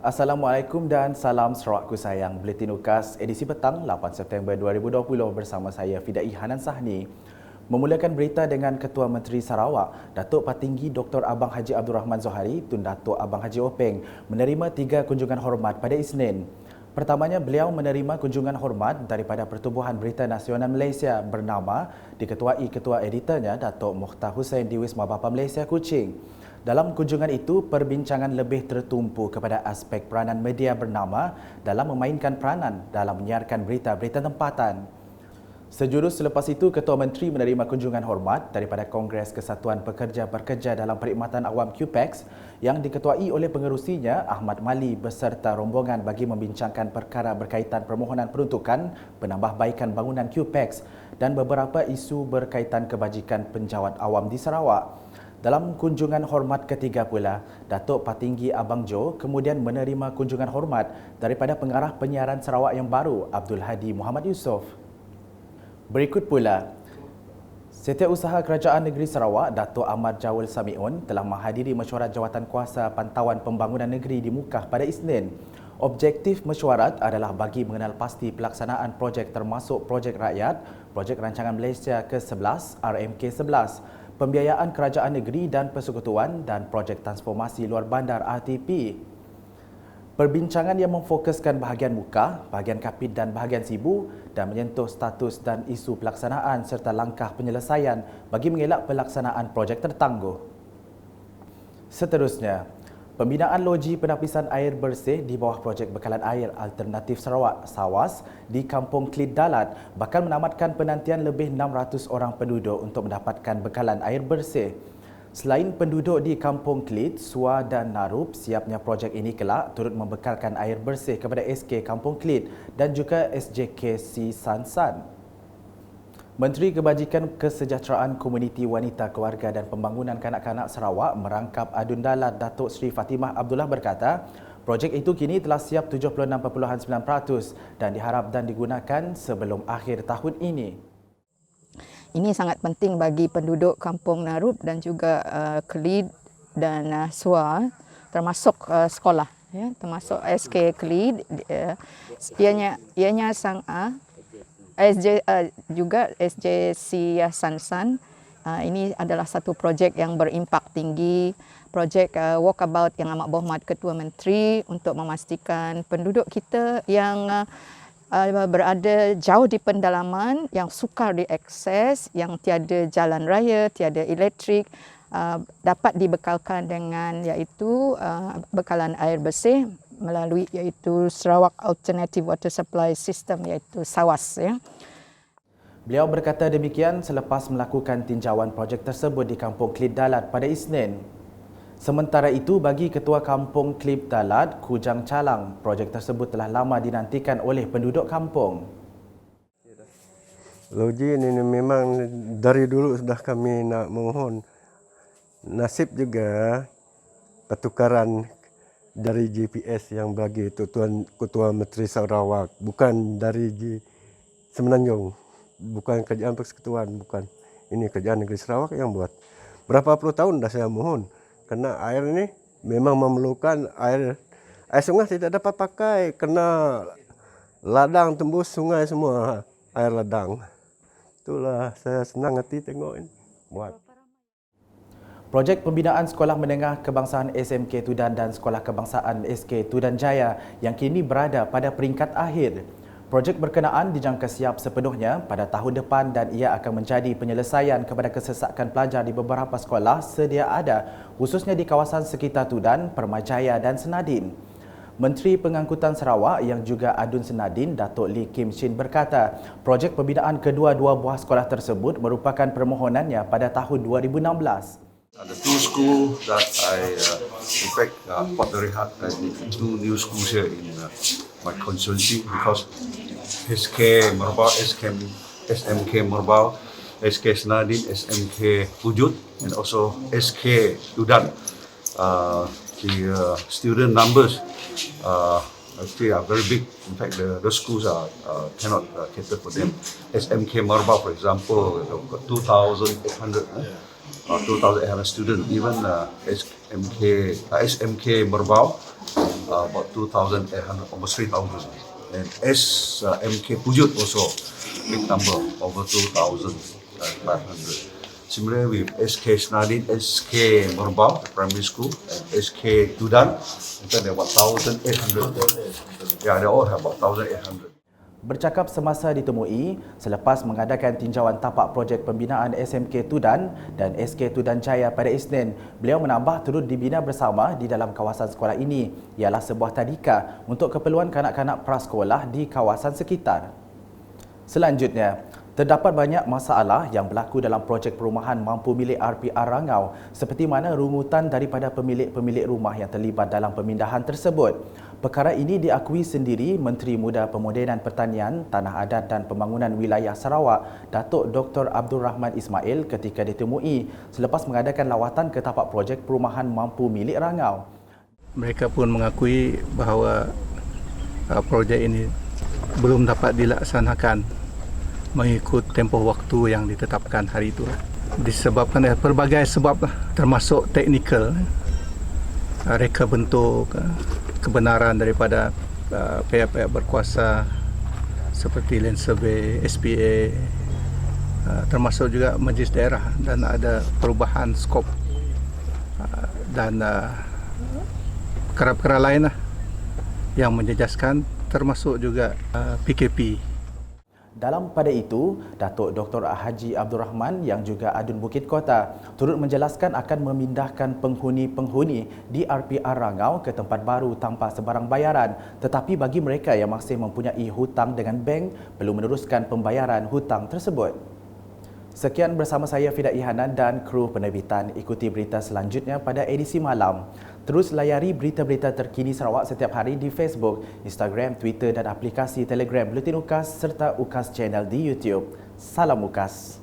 Assalamualaikum dan salam Sarawakku sayang. Buletin UKAS edisi petang 8 September 2020 bersama saya Fidai Hanan Sahni. Memulakan berita dengan Ketua Menteri Sarawak, Datuk Patinggi Dr. Abang Haji Abdul Rahman Zohari Tun Datuk Abang Haji Openg menerima 3 kunjungan hormat pada Isnin. Pertamanya, beliau menerima kunjungan hormat daripada Pertubuhan Berita Nasional Malaysia bernama diketuai Ketua Editornya Datuk Mokhtar Hussein di Wisma Bapa Malaysia Kuching. Dalam kunjungan itu, perbincangan lebih tertumpu kepada aspek peranan media bernama dalam memainkan peranan dalam menyiarkan berita-berita tempatan. Sejurus selepas itu, Ketua Menteri menerima kunjungan hormat daripada Kongres Kesatuan Pekerja-Pekerja dalam Perkhidmatan Awam QPEX yang diketuai oleh pengerusinya Ahmad Mali beserta rombongan bagi membincangkan perkara berkaitan permohonan peruntukan penambahbaikan bangunan QPEX dan beberapa isu berkaitan kebajikan penjawat awam di Sarawak. Dalam kunjungan hormat ketiga pula, Datuk Patinggi Abang Jo kemudian menerima kunjungan hormat daripada Pengarah Penyiaran Sarawak yang baru, Abdul Hadi Muhammad Yusof. Berikut pula, Setiausaha Kerajaan Negeri Sarawak, Datuk Ahmad Jawil Samiun telah menghadiri mesyuarat Jawatan Kuasa Pantauan Pembangunan Negeri di Mukah pada Isnin. Objektif mesyuarat adalah bagi mengenal pasti pelaksanaan projek termasuk projek rakyat, projek rancangan Malaysia ke-11, RMK-11, pembiayaan kerajaan negeri dan persekutuan dan projek transformasi luar bandar RTP. Perbincangan yang memfokuskan bahagian muka, bahagian kapit dan bahagian sibu dan menyentuh status dan isu pelaksanaan serta langkah penyelesaian bagi mengelak pelaksanaan projek tertangguh. Seterusnya, pembinaan loji penapisan air bersih di bawah projek bekalan air alternatif Sarawak (SAWAS) di Kampung Klit Dalat bakal menamatkan penantian lebih 600 orang penduduk untuk mendapatkan bekalan air bersih. Selain penduduk di Kampung Klit, Sua dan Narup, siapnya projek ini kelak turut membekalkan air bersih kepada SK Kampung Klit dan juga SJKC Sansan. Menteri Kebajikan Kesejahteraan Komuniti Wanita Keluarga dan Pembangunan Kanak-Kanak Sarawak merangkap Adun Dalat Datuk Seri Fatimah Abdullah berkata, projek itu kini telah siap 76.9% dan diharap dan digunakan sebelum akhir tahun ini. Ini sangat penting bagi penduduk Kampung Narup dan juga Kelid dan Sua, termasuk sekolah, ya, termasuk SK Kelid, ianya juga SJC Sansan. Ini adalah satu projek yang berimpak tinggi, projek walkabout yang amat berhormat Ketua Menteri untuk memastikan penduduk kita yang berada jauh di pendalaman, yang sukar diakses, yang tiada jalan raya, tiada elektrik, dapat dibekalkan dengan iaitu bekalan air bersih melalui iaitu Sarawak Alternative Water Supply System iaitu SAWAS, ya. Beliau berkata demikian selepas melakukan tinjauan projek tersebut di Kampung Klit Dalat pada Isnin. Sementara itu, bagi Ketua Kampung Klit Dalat, Kujang Calang, projek tersebut telah lama dinantikan oleh penduduk kampung. Loji ini memang dari dulu sudah kami nak mohon. Nasib juga pertukaran dari GPS yang bagi Tuan Ketua Menteri Sarawak, bukan dari Semenanjung, bukan kerajaan persekutuan, bukan. Ini kerajaan negeri Sarawak yang buat. Berapa puluh tahun dah saya mohon, kerana air ini memang memerlukan air sungai tidak dapat pakai, kena ladang tembus sungai semua, air ladang. Itulah saya senang hati tengok ini buat. Projek pembinaan Sekolah Menengah Kebangsaan SMK Tudan dan Sekolah Kebangsaan SK Tudan Jaya yang kini berada pada peringkat akhir. Projek berkenaan dijangka siap sepenuhnya pada tahun depan dan ia akan menjadi penyelesaian kepada kesesakan pelajar di beberapa sekolah sedia ada, khususnya di kawasan sekitar Tudan, Permajaya dan Senadin. Menteri Pengangkutan Sarawak yang juga Adun Senadin, Datuk Lee Kim Shin berkata, projek pembinaan kedua-dua buah sekolah tersebut merupakan permohonannya pada tahun 2016. The two schools that I, in fact, fought very hard. I need two new schools here in my constituency because SK Merbau, SMK Merbau, SK Senadin, SMK Wujud, and also SK Tudan. The student numbers actually are very big. In fact, the schools cannot cater for them. SMK Merbau, for example, got 2,800. 2,800 students. Even SMK Merbau about 2,800, almost 3,000. And SMK Pujut also big number, over 2,500. Similarly with SK Snadin, SK Merbau Primary School, and SK Tudan, they have about 1,800. Yeah, they all have about 1,800. Bercakap semasa ditemui selepas mengadakan tinjauan tapak projek pembinaan SMK Tudan dan SK Tudan Jaya pada Isnin, beliau menambah turut dibina bersama di dalam kawasan sekolah ini ialah sebuah tadika untuk keperluan kanak-kanak prasekolah di kawasan sekitar. Selanjutnya, terdapat banyak masalah yang berlaku dalam projek perumahan mampu milik RPR Rangau seperti mana rungutan daripada pemilik-pemilik rumah yang terlibat dalam pemindahan tersebut. Perkara ini diakui sendiri Menteri Muda Pemodenan Pertanian, Tanah Adat dan Pembangunan Wilayah Sarawak, Datuk Dr. Abdul Rahman Ismail ketika ditemui selepas mengadakan lawatan ke tapak projek perumahan mampu milik Rangau. Mereka pun mengakui bahawa projek ini belum dapat dilaksanakan mengikut tempoh waktu yang ditetapkan hari itu. Disebabkan pelbagai sebab termasuk teknikal, reka bentuk, kebenaran daripada pihak-pihak berkuasa seperti Land Survey, SPA, termasuk juga Majlis Daerah, dan ada perubahan skop dan perkara-perkara lain yang menjejaskan, termasuk juga PKP. Dalam pada itu, Datuk Dr. Haji Abdul Rahman yang juga Adun Bukit Kota turut menjelaskan akan memindahkan penghuni-penghuni di RPR Rangau ke tempat baru tanpa sebarang bayaran, tetapi bagi mereka yang masih mempunyai hutang dengan bank perlu meneruskan pembayaran hutang tersebut. Sekian bersama saya Fida Ihanan dan kru penerbitan. Ikuti berita selanjutnya pada edisi malam. Terus layari berita-berita terkini Sarawak setiap hari di Facebook, Instagram, Twitter dan aplikasi Telegram Buletin UKAS serta UKAS Channel di YouTube. Salam UKAS.